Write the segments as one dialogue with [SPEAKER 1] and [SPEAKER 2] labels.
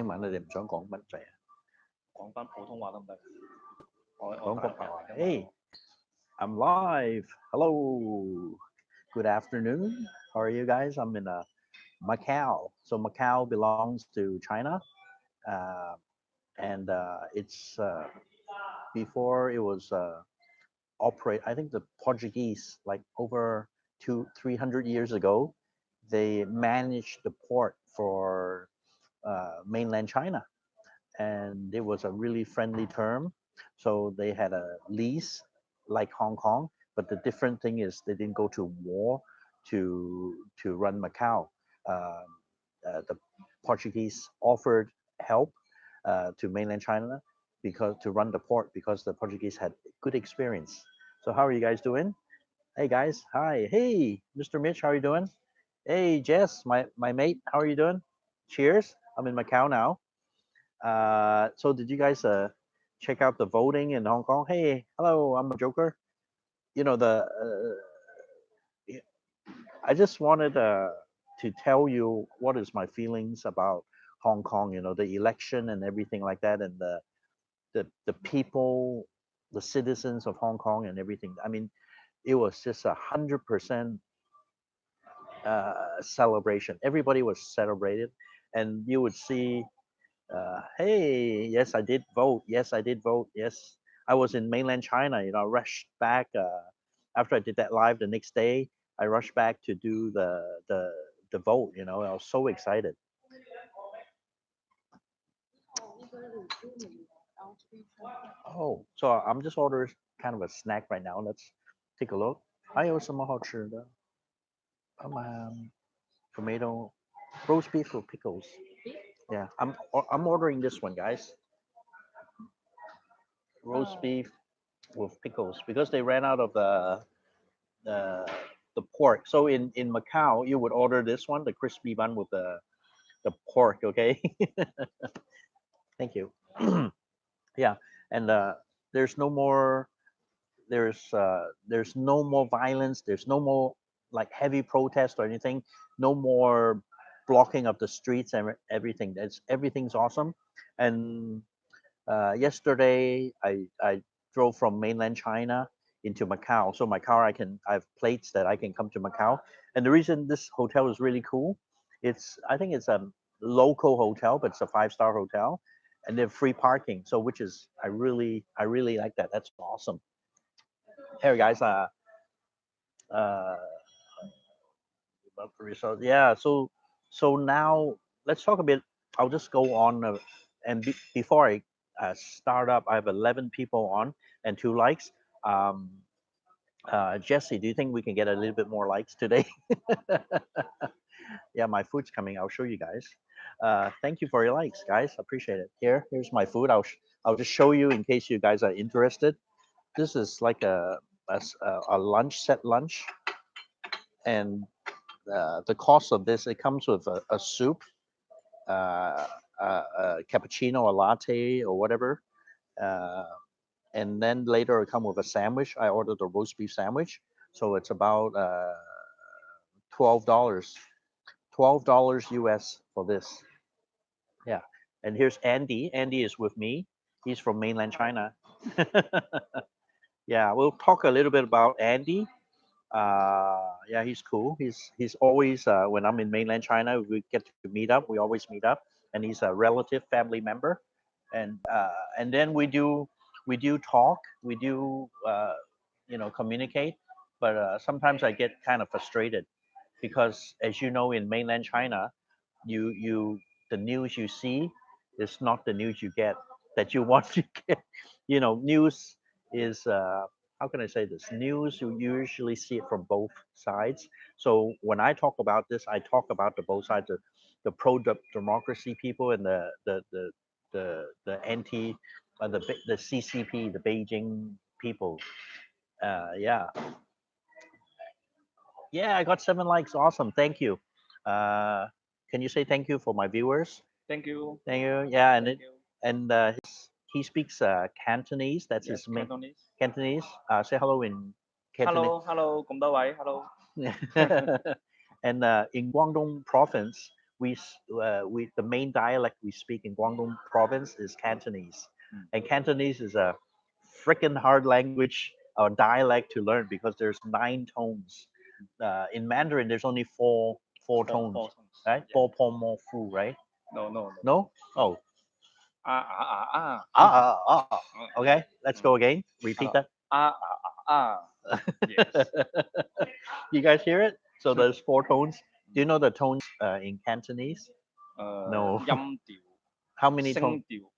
[SPEAKER 1] 文你哋唔想講乜滯啊？
[SPEAKER 2] 講翻普通話得唔得？
[SPEAKER 1] 講國白話。Hey, I'm live. Hello. Good afternoon. How are you guys? I'm in Macau. So Macau belongs to China, uh, and it's before it was operate. I think the Portuguese, like over 300 years ago, they managed the port for mainland China, and it was a really friendly term. So they had a lease like Hong Kong, but the different thing is they didn't go to war to run Macau. The Portuguese offered help to mainland China because to run the port because the Portuguese had good experience. So how are you guys doing? Hey guys, hi. Hey, Mr. Mitch, how are you doing? Hey Jess, my mate, how are you doing? Cheers. I'm in Macau now. So did you guys check out the voting in Hong Kong? Hey, hello, I'm a Joker. You know I just wanted to tell you what is my feelings about Hong Kong. You know, the election and everything like that, and the people, the citizens of Hong Kong and everything. I mean, it was just 100% celebration. Everybody was celebrated, and you would see hey, yes, I did vote. Yes, I did vote. Yes, I was in mainland China. You know, I rushed back after I did that live the next day. I rushed back to do the vote. You know, I was so excited. Oh, so I'm just ordering kind of a snack right now. Let's take a look. 还有什么好吃的？ tomato, roast beef with pickles. Yeah, I'm ordering this one, guys. Roast beef with pickles because they ran out of the the pork. So in Macau, you would order this one, the crispy bun with the pork. Okay. Thank you. Yeah, and there's no more. There's no more violence. There's no more like heavy protest or anything. No more blocking of the streets and everything. Everything's awesome. And yesterday I drove from mainland China into Macau. So my car I have plates that I can come to Macau. And the reason this hotel is really cool, I think it's a local hotel, but it's a 5-star hotel, and they have free parking. So which is I really like that. That's awesome. Hey guys, uh, about the results. Yeah. So now let's talk a bit. I'll just go on and before I start up, I have 11 people on and 2 likes. Um, Jesse, do you think we can get a little bit more likes today? Yeah, my food's coming. I'll show you guys. Thank you for your likes, guys. Appreciate it. Here's my food. I'll just show you in case you guys are interested. This is like a lunch set lunch, and the cost of this, it comes with a soup, a cappuccino, a latte, or whatever. Uh, and then later it come with a sandwich. I ordered a roast beef sandwich, so it's about $12, $12 US for this. Yeah, and here's Andy. Andy is with me. He's from mainland China. Yeah, we'll talk a little bit about Andy. Yeah, he's cool. He's always when I'm in mainland China, we get to meet up. We always meet up, and he's a relative, family member, and then we do talk, we do communicate, but sometimes I get kind of frustrated because, as you know, in mainland China, you the news you see is not the news you get that you want to get. News is how can I say this? News, you usually see it from both sides. So when I talk about this, I talk about the both sides, the pro democracy people and the anti, the CCP, the Beijing people. Yeah, yeah, I got 7 likes. Awesome, thank you. Can you say thank you for my viewers?
[SPEAKER 2] Thank you.
[SPEAKER 1] Thank you. Yeah,
[SPEAKER 2] Thank you.
[SPEAKER 1] and he speaks Cantonese. That's
[SPEAKER 2] Yes,
[SPEAKER 1] his main
[SPEAKER 2] Cantonese.
[SPEAKER 1] Cantonese. Say hello in Cantonese.
[SPEAKER 2] Hello, hello, 咁多位 hello.
[SPEAKER 1] And in Guangdong province, the main dialect we speak in Guangdong province is Cantonese, and Cantonese is a freaking hard language or dialect to learn because there's 9 tones. In Mandarin, there's only four tones,
[SPEAKER 2] Four tones.
[SPEAKER 1] right?
[SPEAKER 2] Yeah.
[SPEAKER 1] Four, po, mo, fu, right?
[SPEAKER 2] No, no, no.
[SPEAKER 1] No? Oh,
[SPEAKER 2] Ah, ah, ah, ah.
[SPEAKER 1] Okay, let's go again. Repeat that.
[SPEAKER 2] Ah, ah, ah, ah. Yes.
[SPEAKER 1] You guys hear it? So there's 4 tones. Do you know the tones in Cantonese? No.
[SPEAKER 2] 音調、
[SPEAKER 1] How many
[SPEAKER 2] 聲
[SPEAKER 1] tones?
[SPEAKER 2] 調。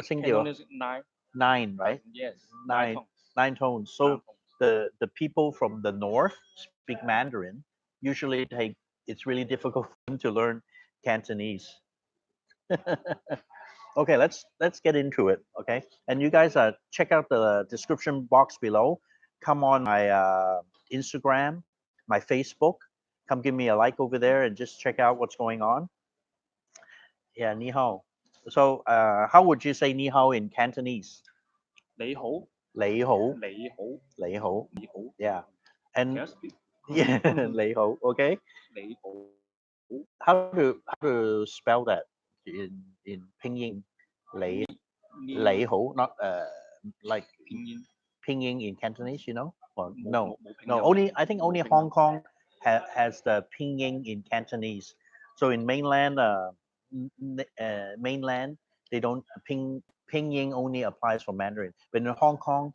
[SPEAKER 1] Single.
[SPEAKER 2] Cantonese nine.
[SPEAKER 1] 9, right?
[SPEAKER 2] Yes.
[SPEAKER 1] Nine.
[SPEAKER 2] Tones.
[SPEAKER 1] 9 tones.
[SPEAKER 2] Nine
[SPEAKER 1] So
[SPEAKER 2] tones.
[SPEAKER 1] the people from the north speak Mandarin. Usually it's really difficult for them to learn Cantonese. Okay, let's get into it. Okay, and you guys check out the description box below. Come on my Instagram, my Facebook. Come give me a like over there and just check out what's going on. Yeah, ni hao. So how would you say ni hao in Cantonese?
[SPEAKER 2] 你好，
[SPEAKER 1] 你好，
[SPEAKER 2] 你好，
[SPEAKER 1] 你好。
[SPEAKER 2] 你好。
[SPEAKER 1] Yeah,
[SPEAKER 2] Can
[SPEAKER 1] and
[SPEAKER 2] I speak?
[SPEAKER 1] yeah, 你好. Okay,
[SPEAKER 2] 你好。
[SPEAKER 1] how to spell that in pinyin? 你你好, not like
[SPEAKER 2] 拼音
[SPEAKER 1] pinyin in Cantonese, you know? Or
[SPEAKER 2] 冇
[SPEAKER 1] no,
[SPEAKER 2] 冇拼
[SPEAKER 1] no.
[SPEAKER 2] 音。
[SPEAKER 1] Only I think
[SPEAKER 2] 冇
[SPEAKER 1] only
[SPEAKER 2] 拼音。
[SPEAKER 1] Hong Kong has the pinyin in Cantonese. So in mainland, mainland, they don't pinyin only applies for Mandarin. But in Hong Kong,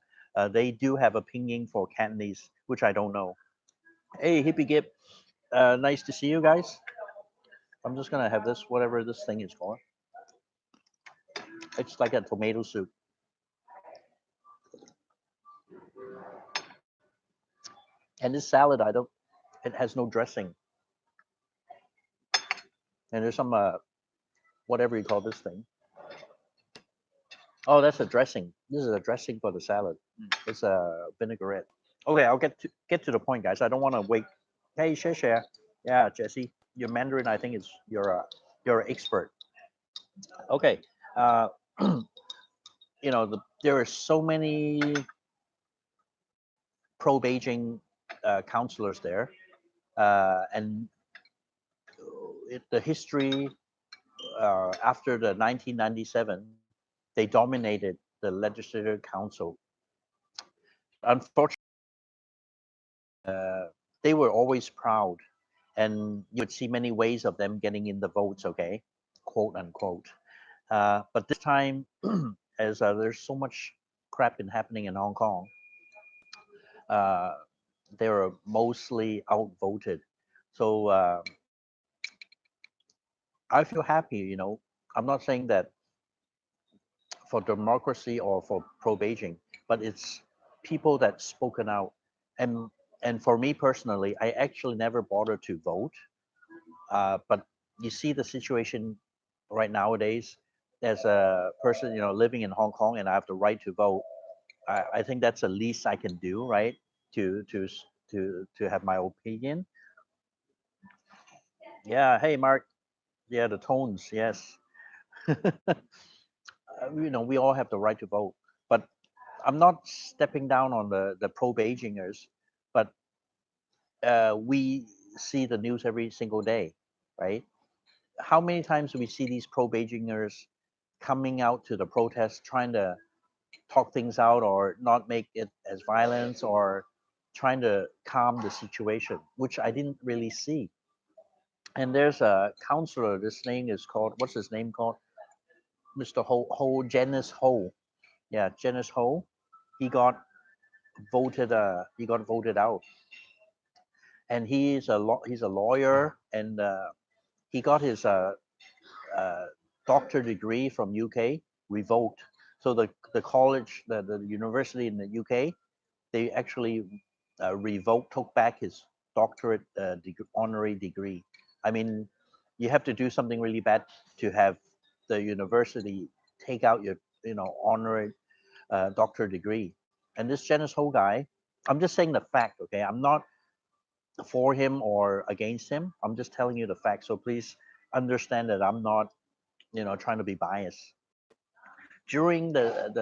[SPEAKER 1] they do have a pinyin for Cantonese, which I don't know. Hey, hippie gip, nice to see you guys. I'm just gonna have this, whatever this thing is called. It's like a tomato soup. And this salad, it has no dressing. And there's some, whatever you call this thing. Oh, that's a dressing. This is a dressing for the salad. It's a vinaigrette. Okay, I'll get to the point, guys. I don't want to wait. Hey, share. Yeah, Jesse, your Mandarin, I think is you're an expert. Okay, uh, there are so many pro Beijing counselors there, and the history after the 1997, they dominated the legislative council. But unfortunately, they were always proud, and you would see many ways of them getting in the votes. Okay, quote unquote. But this time, as there's so much crap been happening in Hong Kong, uh, they were mostly outvoted. So I feel happy. I'm not saying that for democracy or for pro Beijing, but it's people that spoken out. And and for me personally, I actually never bothered to vote. But you see the situation right nowadays. As a person, living in Hong Kong, and I have the right to vote. I think that's the least I can do, right? To have my opinion. Yeah. Hey, Mark. Yeah, the tones. Yes. We all have the right to vote, but I'm not stepping down on the pro Beijingers, but we see the news every single day, right? How many times do we see these pro Beijingers coming out to the protest, trying to talk things out or not make it as violence, or trying to calm the situation, which I didn't really see. And there's a counselor. This name is called, what's his name called? Mr. Ho, Janice Ho. Yeah, Janice Ho. He got voted out, and he's a lawyer, and he got his uh, doctor degree from UK revoked. So the college, the university in the UK, they actually took back his doctorate honorary degree. I mean, you have to do something really bad to have the university take out your honorary doctorate degree. And this Janice Ho guy, I'm just saying the fact, okay? I'm not for him or against him. I'm just telling you the fact. So please understand that I'm not, trying to be biased. During the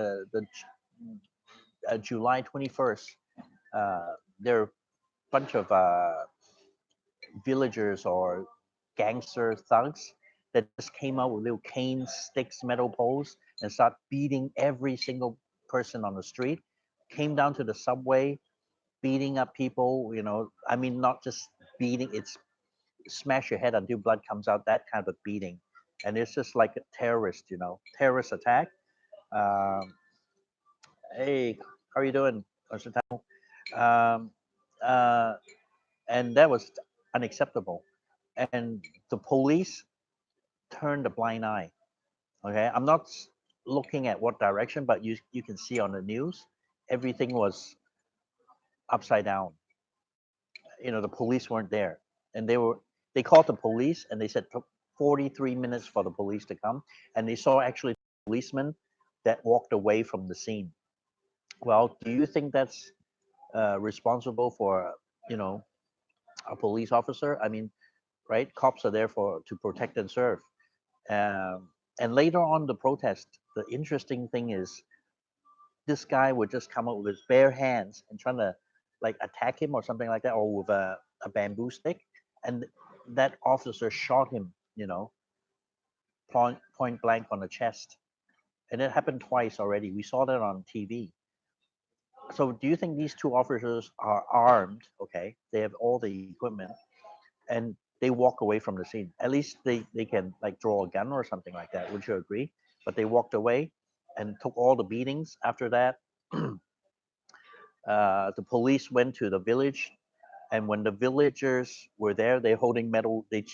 [SPEAKER 1] July 21st, there are a bunch of villagers or gangster thugs that just came out with little cane sticks, metal poles, and start beating every single person on the street. Came down to the subway, beating up people. I mean, not just beating; it's smash your head until blood comes out. That kind of beating, and it's just like a terrorist, terrorist attack. Um, hey, how are you doing, Constantino? Um, uh, and that was unacceptable. And the police turned a blind eye. Okay, I'm not looking at what direction, but you can see on the news, everything was upside down. The police weren't there, and they called the police, and they said took 43 minutes for the police to come, and they saw actually policemen that walked away from the scene. Well, do you think that's responsible for you know a police officer? I mean, right? Cops are there for to protect and serve. And later on the protest, the interesting thing is this guy would just come up with his bare hands and trying to like attack him or something like that, or with a bamboo stick, and that officer shot him, point blank on the chest, and it happened twice already. We saw that on TV. So do you think these two officers are armed? Okay, they have all the equipment, and they walk away from the scene. At least they can like draw a gun or something like that. Would you agree? But they walked away and took all the beatings. After that, the police went to the village, and when the villagers were there, they're holding metal. They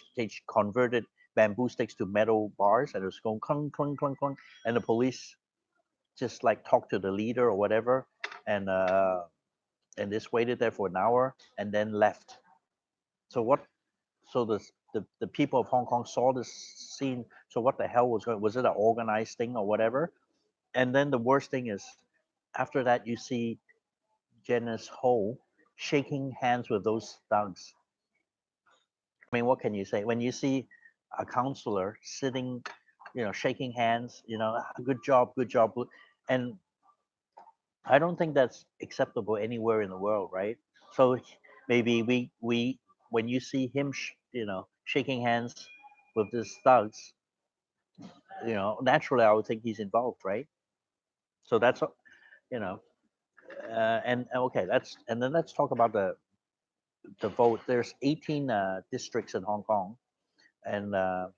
[SPEAKER 1] converted bamboo sticks to metal bars, and it was going clunk clunk clunk clunk. And the police just like talked to the leader or whatever, and just waited there for an hour and then left. So what? So the people of Hong Kong saw this scene. So what the hell was going? Was it an organized thing or whatever? And then the worst thing is, after that you see Janice Ho shaking hands with those thugs. I mean, what can you say when you see a counselor sitting, shaking hands? Good job, and I don't think that's acceptable anywhere in the world, right? So maybe we when you see him, shaking hands with these thugs, naturally I would think he's involved, right? So that's you know, and okay, and then let's talk about the vote. There's 18 districts in Hong Kong, and the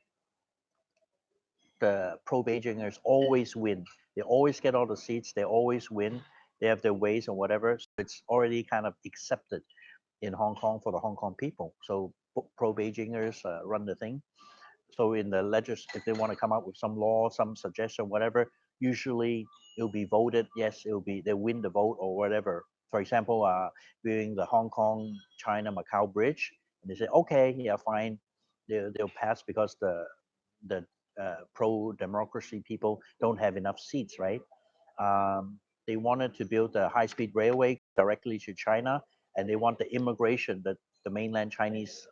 [SPEAKER 1] pro Beijingers always win. They always get all the seats. They always win. They have their ways and whatever. So it's already kind of accepted in Hong Kong for the Hong Kong people. So pro Beijingers run the thing. So in the if they want to come up with some law, some suggestion, whatever, usually it'll be voted. Yes, they win the vote or whatever. For example, during the Hong Kong China Macau bridge, and they say, okay, yeah, fine, they'll pass because the pro democracy people don't have enough seats, right? They wanted to build a high speed railway directly to China, and they want the immigration, the mainland Chinese,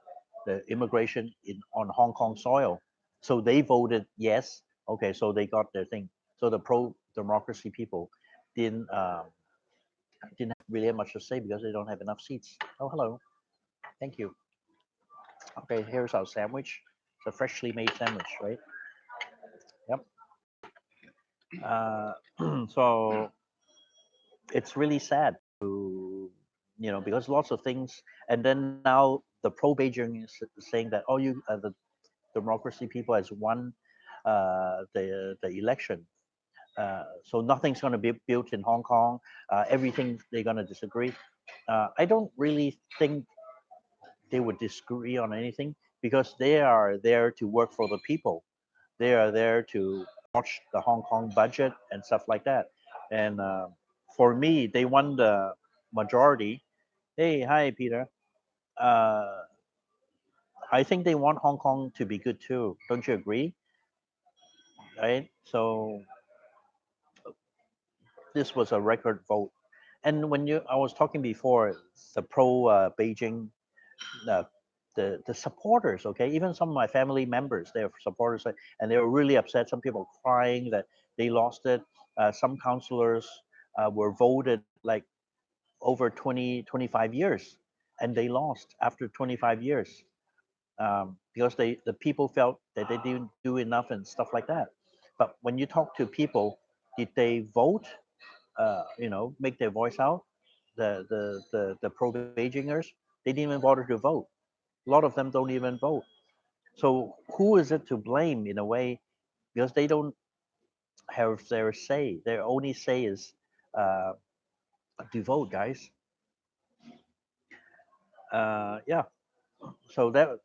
[SPEAKER 1] the immigration on Hong Kong soil. So they voted yes. Okay, so they got their thing. So the pro democracy people didn't didn't really have much to say because they don't have enough seats. Oh, hello. Thank you. Okay, here's our sandwich. It's a freshly made sandwich, right? Yep. Uh, so it's really sad to, because lots of things, and then now the pro Beijing is saying that, oh, the democracy people has won the election. So nothing's going to be built in Hong Kong. Everything they're going to disagree. I don't really think they would disagree on anything because they are there to work for the people. They are there to watch the Hong Kong budget and stuff like that. And for me, they won the majority. Hey, hi, Peter. Uh, I think they want Hong Kong to be good too. Don't you agree? Right? So this was a record vote. And I was talking before, the pro Beijing, uh, the supporters, okay, even some of my family members, they're supporters, and they were really upset. Some people crying that they lost it. Some councillors were voted like over 20, 25 years, and they lost after 25 years. because the people felt that they didn't do enough and stuff like that. But when you talk to people, did they vote? Make their voice out. The pro Beijingers, they didn't even bother to vote. A lot of them don't even vote. So who is it to blame in a way? Because they don't have their say. Their only say is uh, to vote, guys. Yeah. So that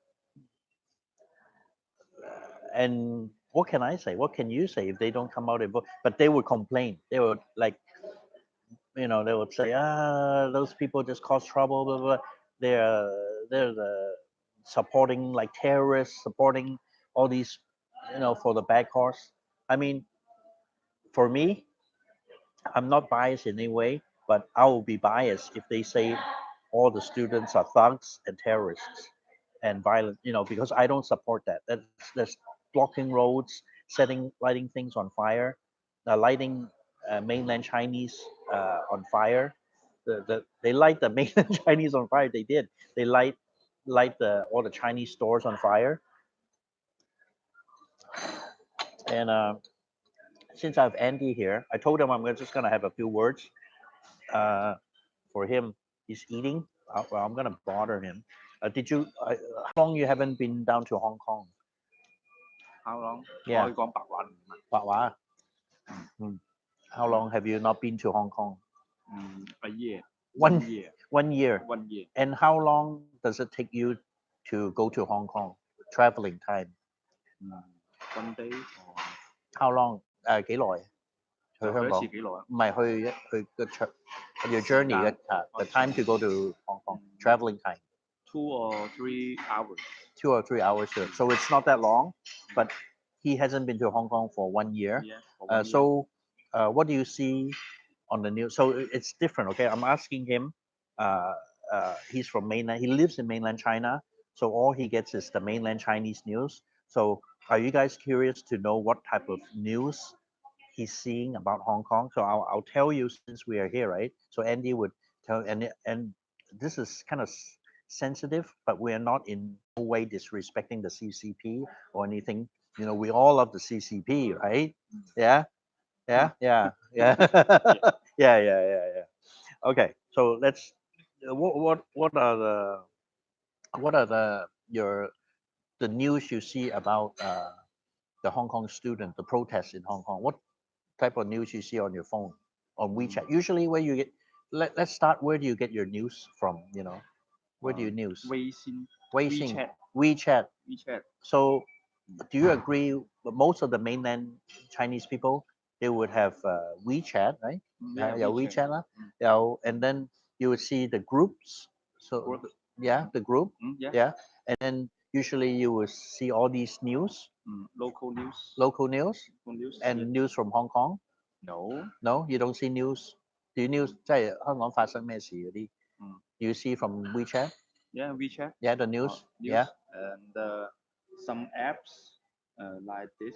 [SPEAKER 1] and what can I say? What can you say if they don't come out and vote? But they would complain. They would like, they would say, those people just cause trouble, blah, blah. They're they're supporting like terrorists, supporting all these, for the bad cause. I mean, for me, I'm not biased in any way, but I will be biased if they say all the students are thugs and terrorists and violent, because I don't support that. That's blocking roads, lighting things on fire, lighting mainland Chinese on fire. They light the mainland Chinese on fire. They did. They light all the Chinese stores on fire. And since I have Andy here, I told him just gonna have a few words uh, for him. He's eating. Well, I'm gonna bother him. Did you? How long you haven't been down to Hong Kong?
[SPEAKER 2] How long?
[SPEAKER 1] Yeah.
[SPEAKER 2] 我可以講白話唔係？
[SPEAKER 1] 白話. How long have you not been to Hong Kong?
[SPEAKER 2] A year.
[SPEAKER 1] One
[SPEAKER 2] year.
[SPEAKER 1] 1 year.
[SPEAKER 2] 1 year.
[SPEAKER 1] And how long does it take you to go to Hong Kong? Traveling time.
[SPEAKER 2] 1 day or
[SPEAKER 1] How long? 幾耐？去
[SPEAKER 2] 去
[SPEAKER 1] 香港？
[SPEAKER 2] 一次幾耐啊？
[SPEAKER 1] 唔係去個 your journey 嘅the time to go to Hong Kong traveling time
[SPEAKER 2] 2 or 3 hours.
[SPEAKER 1] 2 or 3 hours sure. So it's not that long, but he hasn't been to Hong Kong for 1 year.
[SPEAKER 2] Yeah, for 1 year.
[SPEAKER 1] So what do you see on the news? So it's different. Okay, I'm asking him. He's from mainland. He lives in mainland China, so all he gets is the mainland Chinese news. So are you guys curious to know what type of news he's seeing about Hong Kong? So I'll tell you since we are here, right? So Andy would tell, and this is kind of sensitive, but we are not in no way disrespecting the CCP or anything. We all love the CCP, right? Yeah, yeah, yeah, yeah, yeah, yeah. Okay, so let's. What are the news you see about the Hong Kong student, the protests in Hong Kong? What type of news you see on your phone, on WeChat? Usually, where you get. Let's start. Where do you get your news from? Where do you news?
[SPEAKER 2] 微信
[SPEAKER 1] Weixin,
[SPEAKER 2] WeChat
[SPEAKER 1] WeChat. So, do you agree? Most of the mainland Chinese people, they would have WeChat, right?
[SPEAKER 2] Yeah,
[SPEAKER 1] 有 WeChat 啦，and then you would see the groups. So
[SPEAKER 2] Group.
[SPEAKER 1] yeah, the group.
[SPEAKER 2] Yeah.
[SPEAKER 1] Yeah, and then usually you will see all these news,
[SPEAKER 2] Local news.
[SPEAKER 1] local news,
[SPEAKER 2] Local news.
[SPEAKER 1] and
[SPEAKER 2] yeah.
[SPEAKER 1] news from Hong Kong.
[SPEAKER 2] No.
[SPEAKER 1] No, you don't see news. Do you news 即係香港發生咩事嗰啲 Do you see from WeChat?
[SPEAKER 2] Yeah, WeChat.
[SPEAKER 1] Yeah, the news.
[SPEAKER 2] News.
[SPEAKER 1] Yeah.
[SPEAKER 2] And some apps like this.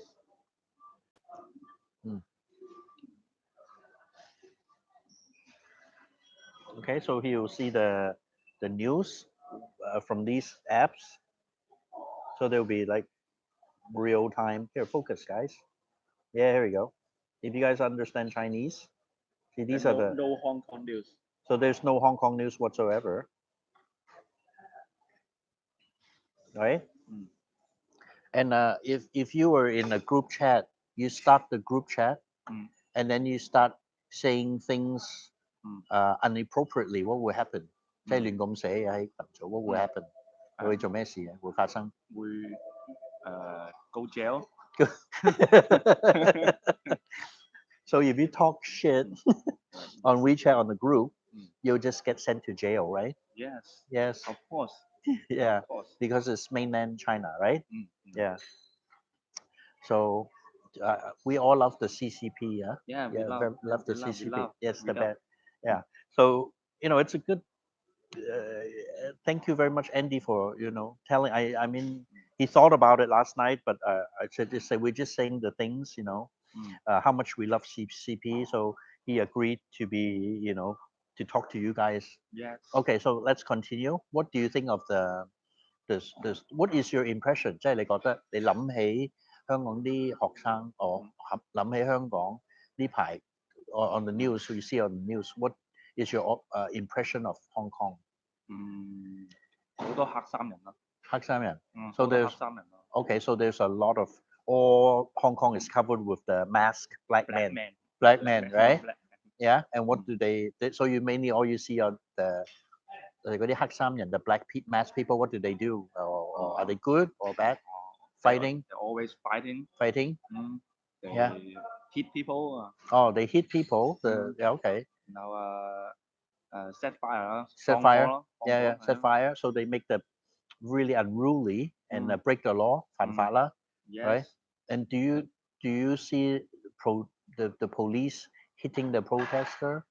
[SPEAKER 1] Okay, so here you'll see the news from these apps. So they'll be like real time. Here, focus, guys. Yeah, here we go. If you guys understand Chinese, see these
[SPEAKER 2] And
[SPEAKER 1] are the.
[SPEAKER 2] no Hong Kong news.
[SPEAKER 1] So there's no Hong Kong news whatsoever, right? And if you were in a group chat, you start the group chat, and then you start saying things inappropriately, what will happen? 即係亂咁寫喺群組 what will happen? 會做咩事啊？會發生？
[SPEAKER 2] 會go jail.
[SPEAKER 1] So if you talk shit on WeChat on the group, you'll just get sent to jail, right?
[SPEAKER 2] Yes.
[SPEAKER 1] Yes.
[SPEAKER 2] Of course.
[SPEAKER 1] Yeah.
[SPEAKER 2] Of course.
[SPEAKER 1] Because it's mainland China, right? Yeah. So we all love the CCP, yeah.
[SPEAKER 2] Yeah, we
[SPEAKER 1] love the
[SPEAKER 2] we
[SPEAKER 1] CCP.
[SPEAKER 2] love,
[SPEAKER 1] Yes,
[SPEAKER 2] we
[SPEAKER 1] the
[SPEAKER 2] love.
[SPEAKER 1] best. Yeah. So it's a good. Thank you very much, Andy, for telling. I mean, he thought about it last night, but I said just say we're just saying the things, how much we love CCP. So he agreed to be, to talk to you guys.
[SPEAKER 2] Yes.
[SPEAKER 1] Okay, so let's continue. What do you think of what is your impression？即係你覺得你諗起香港啲學生，我諗起香港呢排 on the news you see on the news，what is your impression of Hong Kong？
[SPEAKER 2] 好多黑衫人啦，
[SPEAKER 1] 黑衫人。
[SPEAKER 2] So
[SPEAKER 1] there's
[SPEAKER 2] 黑衫人咯
[SPEAKER 1] okay, so there's a lot of all Hong Kong is covered with the mask black
[SPEAKER 2] black
[SPEAKER 1] men,
[SPEAKER 2] man
[SPEAKER 1] black men, right?
[SPEAKER 2] black man.
[SPEAKER 1] Yeah, and what do so you mainly all you see on the 嗰啲黑衫人 the black mask people, what do they do? Or are they good or bad? Fighting?
[SPEAKER 2] They're always fighting.
[SPEAKER 1] Fighting?
[SPEAKER 2] They
[SPEAKER 1] Yeah.
[SPEAKER 2] hit people.
[SPEAKER 1] Oh, they hit people. Yeah, okay.
[SPEAKER 2] Now set fire.
[SPEAKER 1] Set fire.
[SPEAKER 2] 咯
[SPEAKER 1] Yeah, set fire. So they make the really unruly and break the law. 犯法啦
[SPEAKER 2] Yes.
[SPEAKER 1] right? And do you see the police hitting the protester?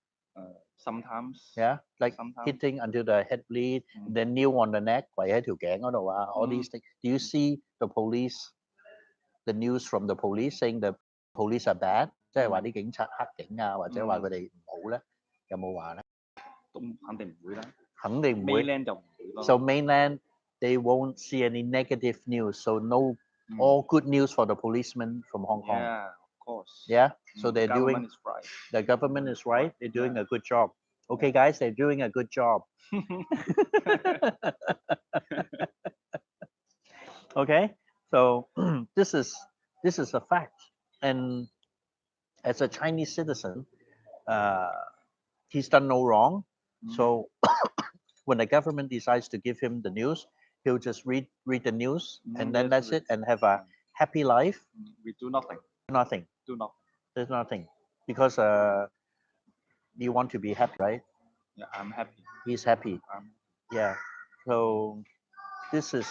[SPEAKER 2] Sometimes.
[SPEAKER 1] Yeah, like
[SPEAKER 2] Sometimes.
[SPEAKER 1] hitting until the head bleed, then kneel on the neck, 跪喺條頸嗰度啊 all these things. Do you see the police, the news from the police saying the police are bad？ 即係話啲警察黑警啊，或者話佢哋唔好咧？有冇話咧？
[SPEAKER 2] 都肯定唔會啦。
[SPEAKER 1] 肯定唔會。
[SPEAKER 2] Mainland 就唔會咯。
[SPEAKER 1] So mainland they won't see any negative news. So no, all good news for the policemen from Hong Kong.
[SPEAKER 2] Yeah, of course.
[SPEAKER 1] Yeah. So they're
[SPEAKER 2] the
[SPEAKER 1] doing.
[SPEAKER 2] government is right.
[SPEAKER 1] The government is right. They're doing a good job. Okay, guys, they're doing a good job. Okay, so this is a fact, and as a Chinese citizen, he's done no wrong. So when the government decides to give him the news, he'll just read the news, and then that's it, and have a happy life.
[SPEAKER 2] We do nothing.
[SPEAKER 1] Nothing.
[SPEAKER 2] Do nothing.
[SPEAKER 1] There's nothing because you want to be happy, right?
[SPEAKER 2] Yeah, I'm happy.
[SPEAKER 1] He's happy. Yeah. So this is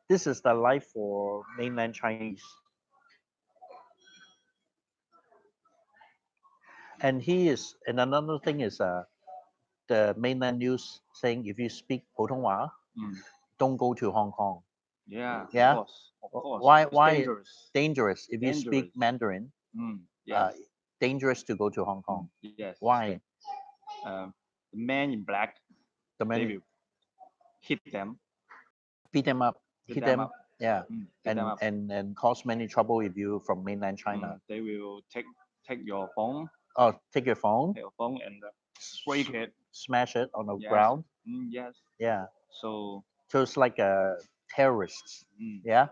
[SPEAKER 1] the life for mainland Chinese. And another thing is the mainland news saying if you speak 普通話, don't go to Hong Kong.
[SPEAKER 2] Yeah.
[SPEAKER 1] Yeah.
[SPEAKER 2] Of course.
[SPEAKER 1] Why?
[SPEAKER 2] Dangerous.
[SPEAKER 1] Dangerous. If you speak Mandarin,
[SPEAKER 2] yes.
[SPEAKER 1] Dangerous to go to Hong Kong.
[SPEAKER 2] Yes.
[SPEAKER 1] Why?
[SPEAKER 2] The man in black. They will hit them.
[SPEAKER 1] Beat them up. Hit them.
[SPEAKER 2] Up.
[SPEAKER 1] Yeah.
[SPEAKER 2] Them up.
[SPEAKER 1] And cause many trouble if you from mainland China.
[SPEAKER 2] They will take your phone.
[SPEAKER 1] Oh, take your phone.
[SPEAKER 2] Take your phone and break it.
[SPEAKER 1] Smash it on the ground.
[SPEAKER 2] Yes.
[SPEAKER 1] Yeah.
[SPEAKER 2] So
[SPEAKER 1] it's like terrorists. Yeah.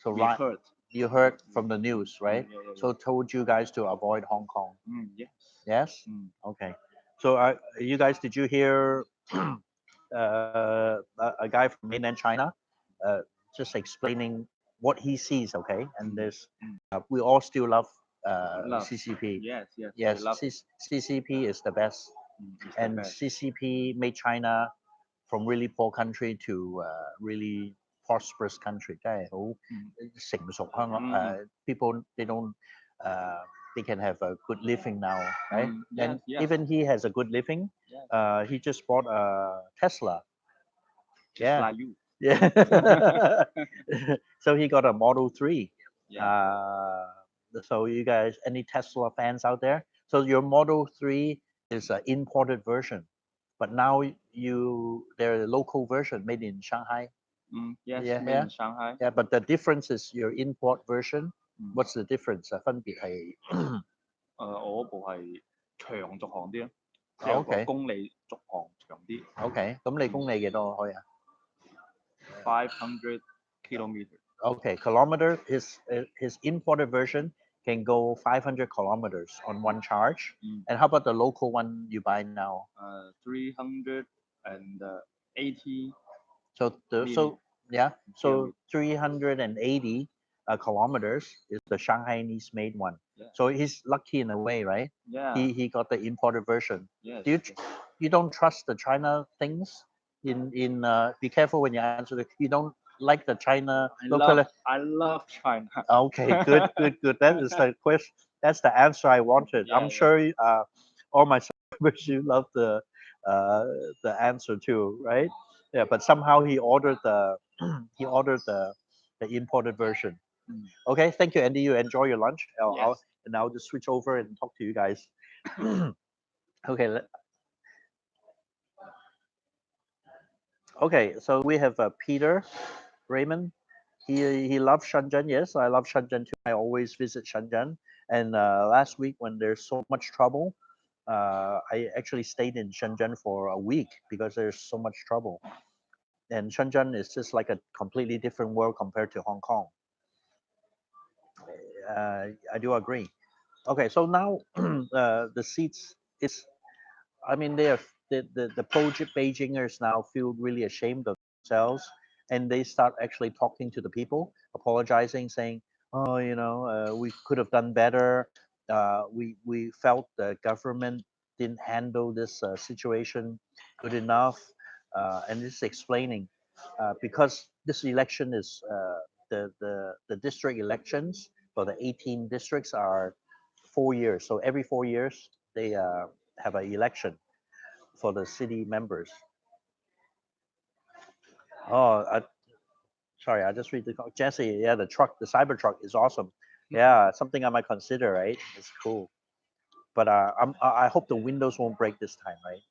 [SPEAKER 1] So you heard from the news, right?
[SPEAKER 2] Yeah.
[SPEAKER 1] So told you guys to avoid Hong Kong.
[SPEAKER 2] Yes.
[SPEAKER 1] Yes. Okay. So you guys, did you hear a guy from mainland China just explaining what he sees? Okay, and there's we all still love CCP.
[SPEAKER 2] Yes.
[SPEAKER 1] CCP is the best, and CCP made China from really poor country to really prosperous country. 真係好成熟香港 people they don't they can have a good living now, right? And even he has a good living. He just bought a Tesla.
[SPEAKER 2] Just like you.
[SPEAKER 1] Yeah. So he got a Model 3. So you guys, any Tesla fans out there? So your Model 3 is an imported version, but now there's a local version made in Shanghai.
[SPEAKER 2] Yes, made in Shanghai.
[SPEAKER 1] Yeah, but the difference is your import version. What's the difference? 分別係
[SPEAKER 2] 我部係長續航啲咯，即係個公里續航長啲。
[SPEAKER 1] OK，咁你公里幾多可以啊
[SPEAKER 2] ？500 kilometers.
[SPEAKER 1] Okay, kilometer. His imported version can go 500 kilometers on one charge. And how about the local one you buy now?
[SPEAKER 2] 380.
[SPEAKER 1] So 380 kilometers is the Shanghainese made one. So he's lucky in a way, right?
[SPEAKER 2] Yeah.
[SPEAKER 1] He got the imported version.
[SPEAKER 2] Yes.
[SPEAKER 1] You don't trust the China things? Be careful when you answer you don't like the China local.
[SPEAKER 2] I love China.
[SPEAKER 1] Okay, good. That is the question. That's the answer I wanted. I'm sure all my subscribers you love the answer too, right? Yeah, but somehow he ordered the imported version. Okay, thank you, Andy. You enjoy your lunch. I'll just switch over and talk to you guys. Okay. Okay, so we have Peter Raymond. He loves Shenzhen. Yes, I love Shenzhen too. I always visit Shenzhen. And last week when there's so much trouble, I actually stayed in Shenzhen for a week because there's so much trouble. And Shenzhen is just like a completely different world compared to Hong Kong. I do agree. Okay, so now the seats is, I mean, they are the project Beijingers now feel really ashamed of themselves, and they start actually talking to the people, apologizing, saying, "Oh, we could have done better. We felt the government didn't handle this situation good enough," and this is explaining because this election is the district elections for the 18 districts are 4 years. So every 4 years they have an election for the city members. Oh, sorry, I just read the Jesse. Yeah, the truck, the cyber truck is awesome. Yeah, something I might consider. Right, it's cool. But I hope the windows won't break this time. Right.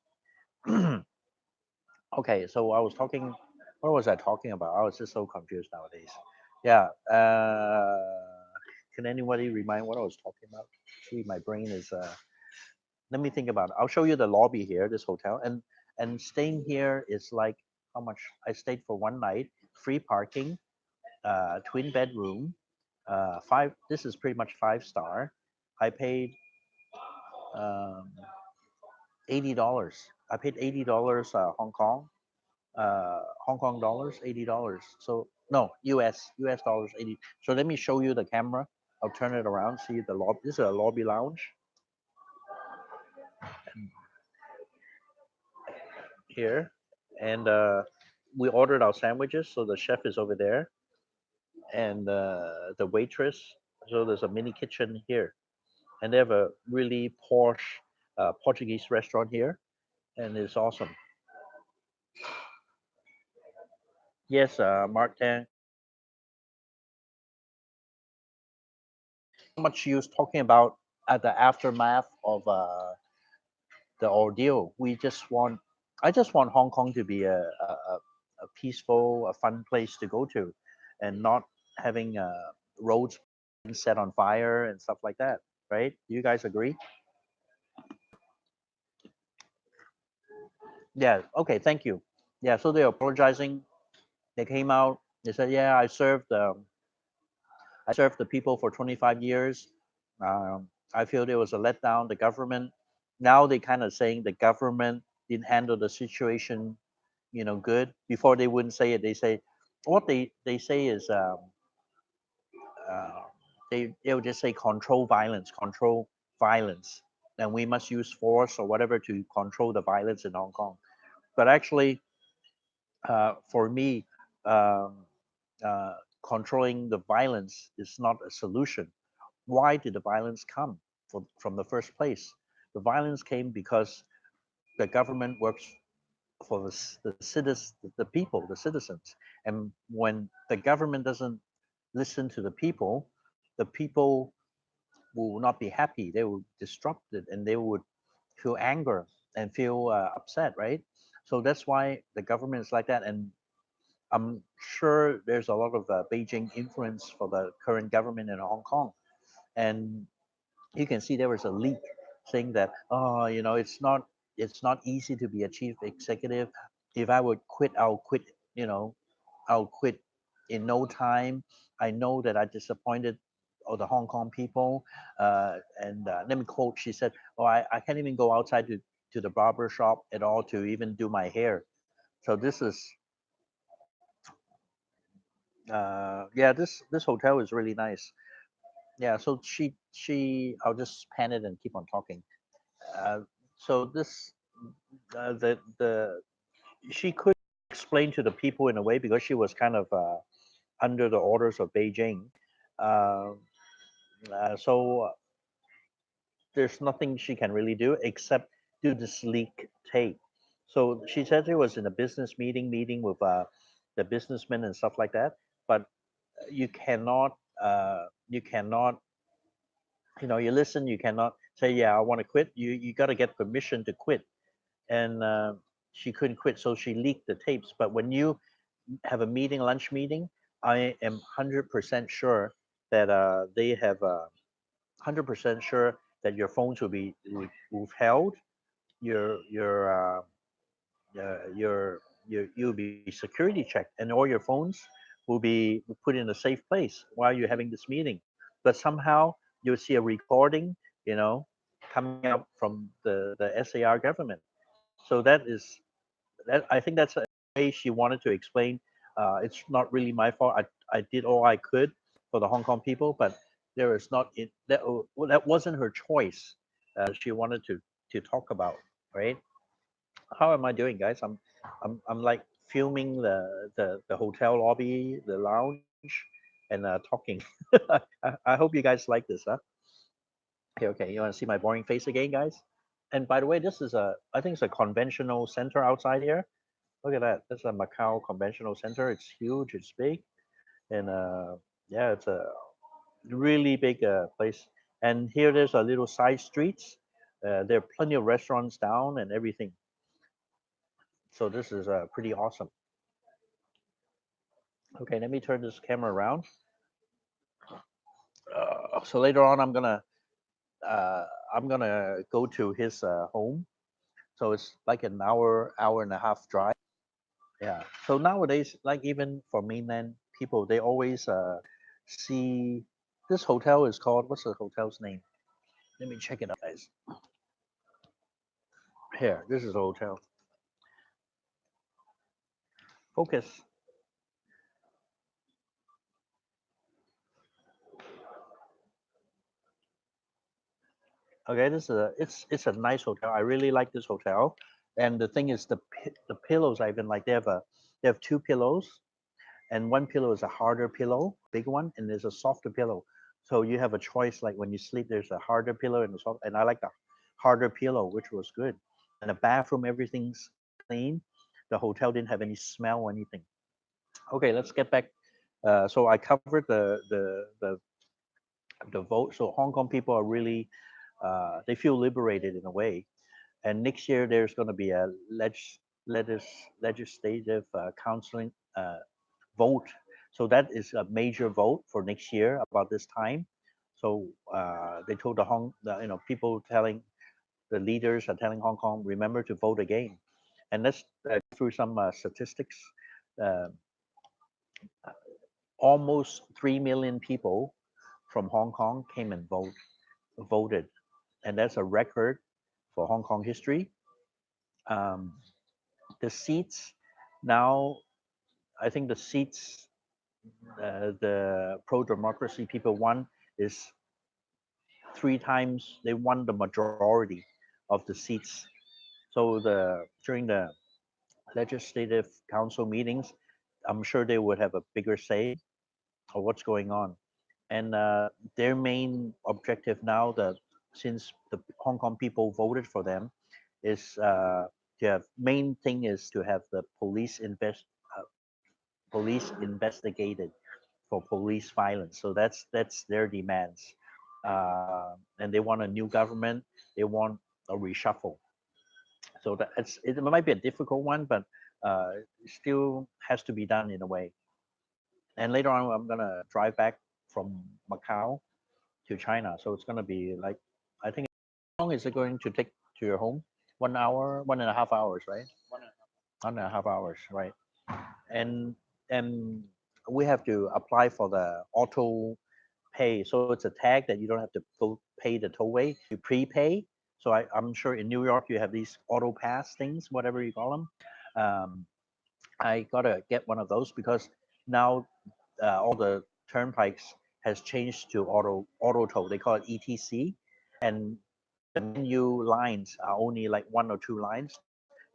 [SPEAKER 1] Okay, so I was talking. What was I talking about? I was just so confused nowadays. Yeah. Can anybody remind what I was talking about? See, my brain is. Let me think about it. I'll show you the lobby here, this hotel, and staying here is like how much? I stayed for one night, free parking, twin bedroom, five. This is pretty much 5 star. I paid um, $80. I paid $80 Hong Kong dollars, $80. So no, US dollars 80. So let me show you the camera. I'll turn it around. See the lobby. This is a lobby lounge here, and we ordered our sandwiches. So the chef is over there, and the waitress. So there's a mini kitchen here, and they have a really posh Portuguese restaurant here, and it's awesome. Yes, Mark Tang. Much use talking about at the aftermath of the ordeal. I just want Hong Kong to be a peaceful, a fun place to go to, and not having roads set on fire and stuff like that. Right? Do you guys agree? Yeah. Okay. Thank you. Yeah. So they're apologizing. They came out. They said, "Yeah, I served the people for 25 years. I feel there was a letdown. The government now they kind of saying the government didn't handle the situation, good. Before they wouldn't say it. They say what they say is uh, they would just say control violence, and we must use force or whatever to control the violence in Hong Kong. But actually, for me, um, uh, controlling the violence is not a solution. Why did the violence come from the first place? The violence came because the government works for the citizens, the people, the citizens. And when the government doesn't listen to the people will not be happy. They will disrupt it, and they would feel anger and feel upset, right? So that's why the government is like that. And I'm sure there's a lot of Beijing influence for the current government in Hong Kong. And you can see there was a leak saying that, oh, it's not easy to be a chief executive. If I would quit, you know I'll quit in no time. I know that I disappointed all the Hong Kong people. And let me quote, she said, oh, I can't even go outside to the barber shop at all to even do my hair. So this is yeah, this hotel is really nice. Yeah, so I'll just pan it and keep on talking. uh, so this the she could explain to the people in a way because she was kind of under the orders of Beijing. Uh, so there's nothing she can really do except do this leak tape. So she said she was in a business meeting with the businessmen and stuff like that. But you cannot, you listen. You cannot say, yeah, I want to quit. You got to get permission to quit. And she couldn't quit, so she leaked the tapes. But when you have a meeting, lunch meeting, I am 100% sure that they have 100% sure that your phones will be withheld, your your you'll be security checked, and all your phones will be put in a safe place while you're having this meeting. But somehow you'll see a recording, coming out from the SAR government. So that I think that's a way she wanted to explain. It's not really my fault. I did all I could for the Hong Kong people, but there is not it that well, that wasn't her choice. She wanted to talk about, right? How am I doing, guys? I'm like filming the hotel lobby, the lounge, and talking. I hope you guys like this, huh? Okay. You want to see my boring face again, guys? And by the way, this is I think it's a conventional center outside here. Look at that. This is a Macau Conventional Center. It's huge. It's big, and yeah, it's a really big place. And here there's a little side streets. There are plenty of restaurants down and everything. So this is pretty awesome. Okay, let me turn this camera around. So later on, uh, I'm gonna go to his home. So it's like an hour and a half drive. Yeah. So nowadays, like even for mainland people, they always see this hotel is called, what's the hotel's name? Let me check it out, guys. Here, this is a hotel. Focus. Okay, this is it's a nice hotel. I really like this hotel. And the thing is, the pillows I even like. They have two pillows, and one pillow is a harder pillow, big one, and there's a softer pillow. So you have a choice. Like when you sleep, there's a harder pillow and a soft. And I like the harder pillow, which was good. And the bathroom, everything's clean. The hotel didn't have any smell or anything. Okay, let's get back. So I covered the vote. So Hong Kong people are really they feel liberated in a way. And next year there's going to be a legis, legislative counseling vote. So that is a major vote for next year about this time. So they told people telling the leaders are telling Hong Kong, remember to vote again. And let's go through some statistics. Uh, Almost 3 million people from Hong Kong came and voted, and that's a record for Hong Kong history. Um, the seats now, I think the seats the pro-democracy people won is 3 times they won the majority of the seats. So during the legislative council meetings, I'm sure they would have a bigger say of what's going on. And their main objective now, that since the Hong Kong people voted for them, is to have main thing is to have the uh, police investigated for police violence. So that's their demands, and they want a new government. They want a reshuffle. So it might be a difficult one, but it still has to be done in a way. And later on, I'm gonna drive back from Macau to China. So it's gonna be like, I think, how long is it going to take to your home? 1 hour, 1.5 hours, right? 1.5 hours, right? And and we have to apply for the auto pay. So it's a tag that you don't have to go pay the tollway. You prepay. So I'm sure in New York you have these auto pass things, whatever you call them. I gotta get one of those because now all the turnpikes has changed to auto toll. They call it ETC, and the menu lines are only like 1 or 2 lines,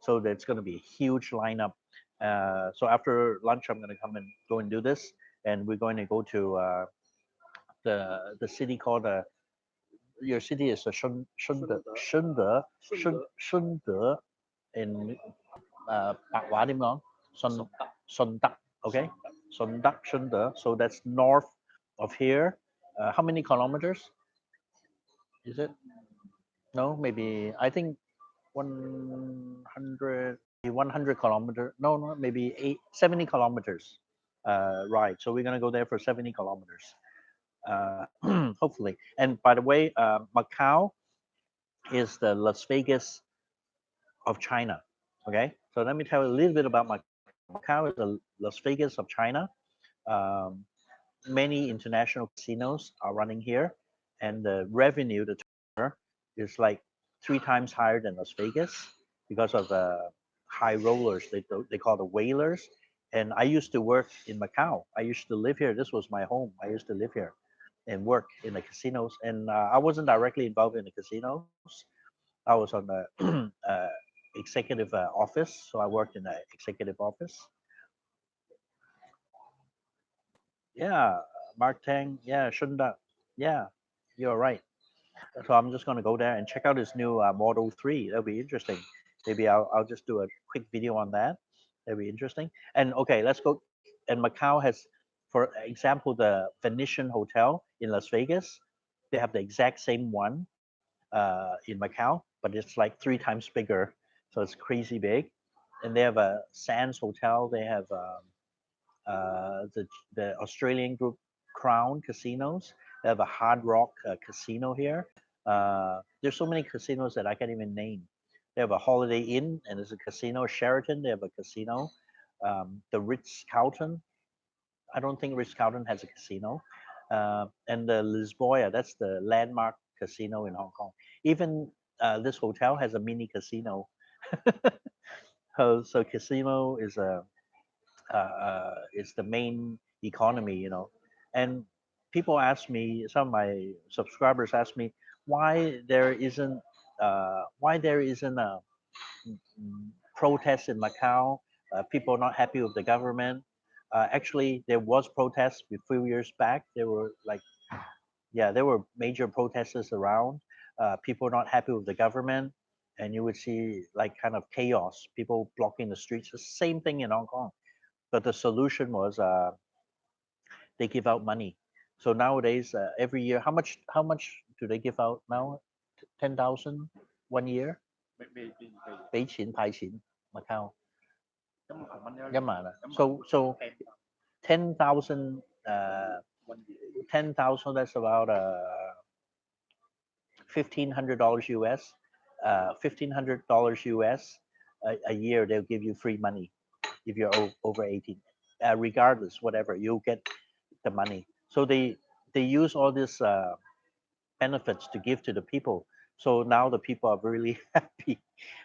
[SPEAKER 1] so there's going to be a huge lineup. So after lunch, I'm going to come and go and do this, and we're going to go to the city called your city is Shunde in 白話點講? Sun okay? Shunde. So that's north of here. How many kilometers is it? No, maybe I think 100 100 kilometer, no, maybe 70 kilometers ride. So we're gonna go there for 70 kilometers, hopefully. And by the way, Macau is the Las Vegas of China. Okay, so let me tell you a little bit about Macau. Macau is the Las Vegas of China. Um, Many international casinos are running here, and the revenue, the turnover, is like 3 times higher than Las Vegas because of the high rollers. They call the whalers. And I used to work in Macau. I used to live here. This was my home. I used to live here and work in the casinos. And I wasn't directly involved in the casinos. I was on the executive office, so I worked in the executive office. Yeah, Mark Tang. Yeah, shouldn't that? Yeah, you're right. So I'm just gonna go there and check out this new Model 3. That'll be interesting. Maybe I'll just do a quick video on that. That'll be interesting. And okay, let's go. And Macau has, for example, the Venetian Hotel in Las Vegas. They have the exact same one in Macau, but it's like 3 times bigger. So it's crazy big. And they have a Sands Hotel. They have the Australian group Crown Casinos. They have a Hard Rock casino here. There's so many casinos that I can't even name. They have a Holiday Inn and there's a casino. Sheraton, they have a casino. The Ritz Carlton, I don't think Ritz Carlton has a casino. And the Lisboa, that's the landmark casino in Hong Kong. Even this hotel has a mini casino. So casino is the main economy, And people ask me, some of my subscribers ask me why there isn't a protest in Macau. People are not happy with the government. Actually, there was protests a few years back. There were yeah, there were major protesters around. People not happy with the government, and you would see like kind of chaos, people blocking the streets. The same thing in Hong Kong. But the solution was they give out money. So nowadays, every year, how much do they give out now? 10,000 1 year? 俾錢派錢 Macau 1萬啊. So 10,000 10,000, that's about $1,500 US. $1,500 US a year. They'll give you free money if you're over 18. Regardless, whatever, you'll get the money. So they use all these benefits to give to the people. So now the people are really happy.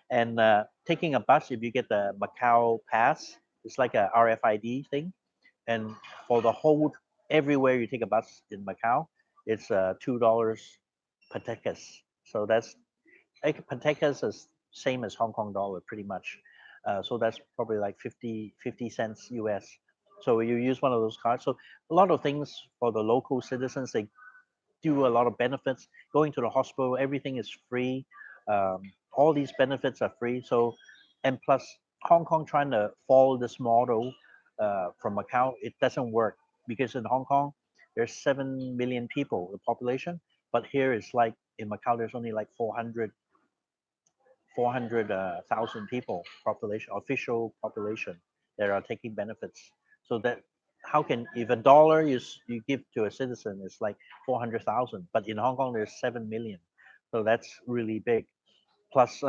[SPEAKER 1] And taking a bus, if you get the Macau pass, it's like a RFID thing. And for the whole, everywhere you take a bus in Macau, it's $2 per ticket. So that's like per ticket is same as Hong Kong dollar, pretty much. So that's probably like 50 cents US. So you use one of those cards. So a lot of things for the local citizens, they do a lot of benefits. Going to the hospital, everything is free. All these benefits are free. So, and plus, Hong Kong trying to follow this model from Macau, it doesn't work because in Hong Kong there's 7 million people, the population, but here it's like in Macau there's only like 400,000 people population, official population that are taking benefits. So that how can if a dollar you give to a citizen is like 400,000, but in Hong Kong there's 7 million, so that's really big. Plus,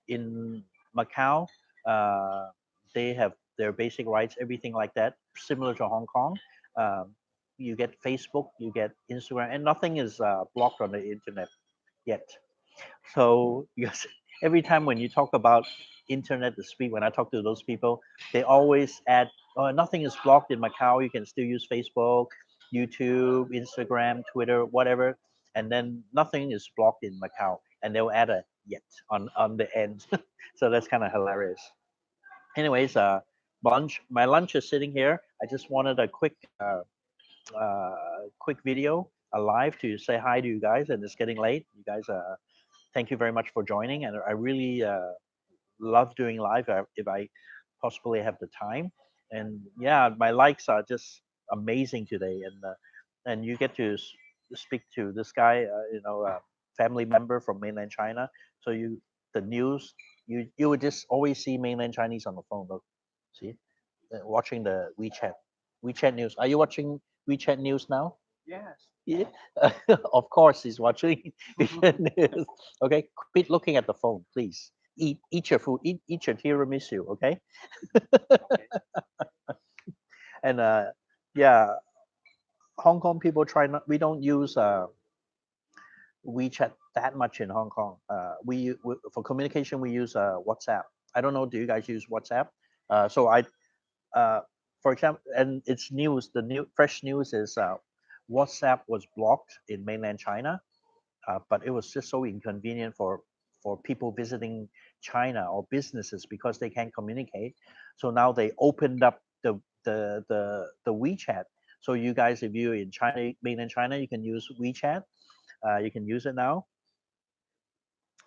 [SPEAKER 1] in Macau, uh, they have their basic rights, everything like that, similar to Hong Kong. Um, you get Facebook, you get Instagram, and nothing is blocked on the internet yet. So because every time when you talk about internet to speak, when I talk to those people, they always add, oh, nothing is blocked in Macau. You can still use Facebook, YouTube, Instagram, Twitter, whatever. And then nothing is blocked in Macau. And they'll add a yet on the end. So that's kind of hilarious. Anyways, my lunch is sitting here. I just wanted a quick video, a live to say hi to you guys. And it's getting late. You guys thank you very much for joining. And I really love doing live if I possibly have the time. And yeah, my likes are just amazing today. And you get to speak to this guy, family member from mainland China. So the news You would just always see mainland Chinese on the phone. Look, see, watching the WeChat news. Are you watching WeChat news now?
[SPEAKER 2] Yes.
[SPEAKER 1] Yeah. Of course, he's watching WeChat news. Okay, quit looking at the phone, please. Eat your food. Eat your tiramisu. Okay.
[SPEAKER 2] Okay.
[SPEAKER 1] And yeah, Hong Kong people try not. We don't use WeChat that much in Hong Kong. We for communication we use WhatsApp. I don't know. Do you guys use WhatsApp? So uh, for example, and it's news. The new fresh news is WhatsApp was blocked in mainland China, but it was just so inconvenient for people visiting China or businesses because they can't communicate. So now they opened up the WeChat. So you guys, if you're in China, mainland China, you can use WeChat. You can use it now.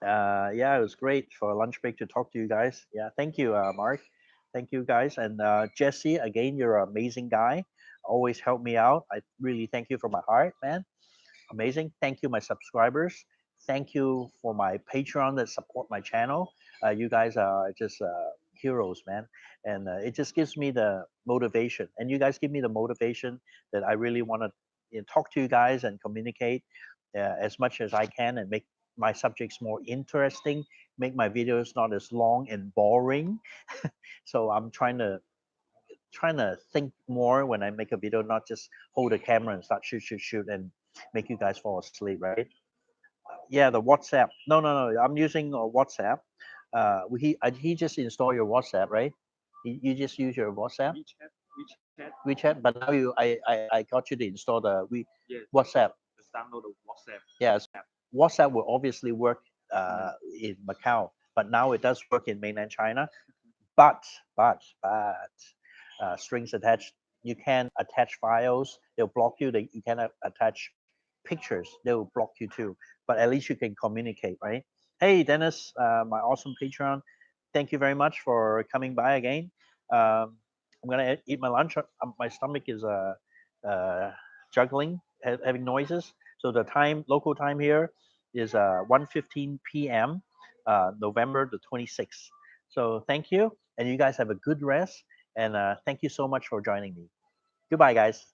[SPEAKER 1] Yeah, it was great for a lunch break to talk to you guys. Yeah, thank you, Mark. Thank you, guys. And Jesse, again, you're an amazing guy. Always help me out. I really thank you from my heart, man. Amazing. Thank you, my subscribers. Thank you for my Patreon that support my channel. You guys are just heroes, man. And it just gives me the motivation. And you guys give me the motivation that I really want to talk to you guys and communicate as much as I can and make my subjects more interesting, make my videos not as long and boring. So I'm trying to think more when I make a video, not just hold a camera and start shoot and make you guys fall asleep, right? Yeah, the WhatsApp. No, no, no. I'm using WhatsApp. He just install your WhatsApp, right? You just use your WhatsApp,
[SPEAKER 2] WeChat.
[SPEAKER 1] WeChat. But now I got you to install the
[SPEAKER 2] Yes.
[SPEAKER 1] WhatsApp.
[SPEAKER 2] Just download the WhatsApp.
[SPEAKER 1] Yes, WhatsApp will obviously work
[SPEAKER 2] Mm.
[SPEAKER 1] in Macau, but now it does work in mainland China. But strings attached. You can attach files. They'll block you. You cannot attach pictures. They will block you too. But at least you can communicate, right? Hey, Dennis, my awesome Patreon. Thank you very much for coming by again. I'm gonna eat my lunch. My stomach is uh, juggling, having noises. So the local time here is 1:15 p.m. November the 26th. So thank you, and you guys have a good rest. And thank you so much for joining me. Goodbye, guys.